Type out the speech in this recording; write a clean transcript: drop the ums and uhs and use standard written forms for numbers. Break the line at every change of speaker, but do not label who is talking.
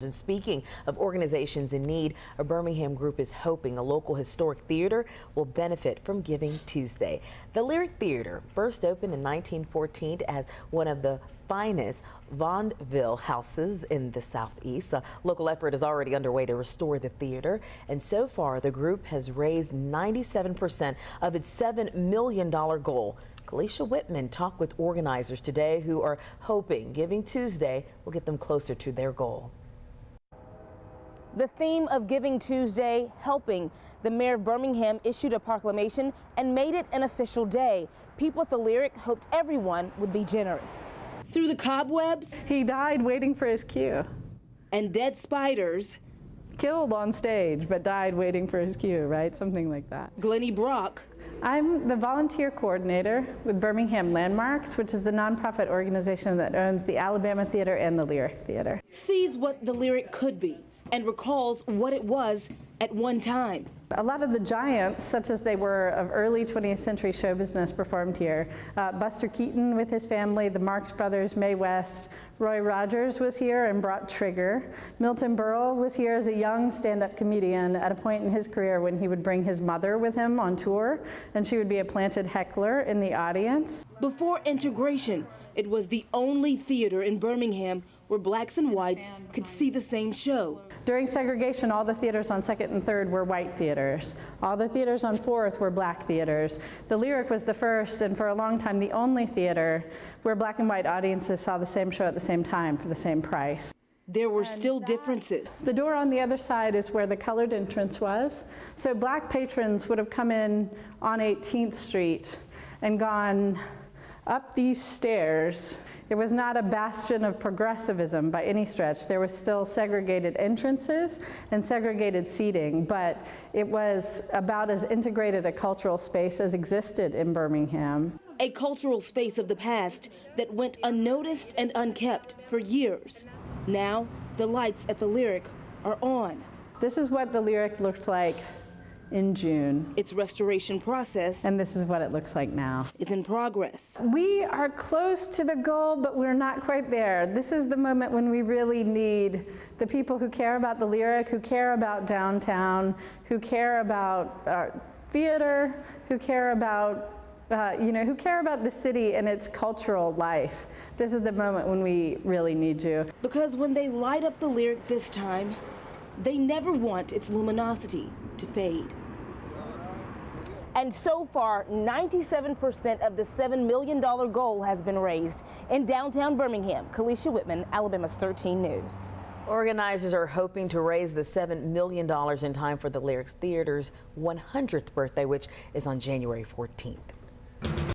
And speaking of organizations in need, a Birmingham group is hoping a local historic theater will benefit from Giving Tuesday. The Lyric Theater first opened in 1914 as one of the finest vaudeville houses in the Southeast. A local effort is already underway to restore the theater, and so far the group has raised 97% of its $7 million goal. Kalisha Whitman talked with organizers today who are hoping Giving Tuesday will get them closer to their goal.
The theme of Giving Tuesday, helping. The mayor of Birmingham issued a proclamation and made it an official day. People at the Lyric hoped everyone would be generous. Through the cobwebs.
He died waiting for his cue.
And dead spiders.
Killed on stage, but died waiting for his cue, right? Something like that.
Glennie Brock.
I'm the volunteer coordinator with Birmingham Landmarks, which is the nonprofit organization that owns the Alabama Theater and the Lyric Theater.
Sees what the Lyric could be and recalls what it was at one time.
A lot of the giants, such as they were of early 20th century show business, performed here. Buster Keaton with his family, the Marx Brothers, Mae West. Roy Rogers was here and brought Trigger. Milton Berle was here as a young stand-up comedian at a point in his career when he would bring his mother with him on tour, and she would be a planted heckler in the audience.
Before integration, it was the only theater in Birmingham where blacks and whites could see the same show.
During segregation, all the theaters on 2nd and 3rd were white theaters. All the theaters on 4th were black theaters. The Lyric was the first and for a long time the only theater where black and white audiences saw the same show at the same time for the same price.
There were still differences.
The door on the other side is where the colored entrance was. So black patrons would have come in on 18th Street and gone up these stairs. It was not a bastion of progressivism by any stretch. There was still segregated entrances and segregated seating, but it was about as integrated a cultural space as existed in Birmingham.
A cultural space of the past that went unnoticed and unkept for years. Now, the lights at the Lyric are on.
This is what the Lyric looked like in June.
Its restoration process,
and this is what it looks like now,
is in progress.
We are close to the goal, but we're not quite there. This is the moment when we really need the people who care about the Lyric, who care about downtown, who care about theater, who care about who care about the city and its cultural life. This is the moment when we really need you.
Because when they light up the Lyric this time, they never want its luminosity to fade. And so far, 97% of the $7 million goal has been raised. In downtown Birmingham, Kalisha Whitman, Alabama's 13 News.
Organizers are hoping to raise the $7 million in time for the Lyric Theater's 100th birthday, which is on January 14th.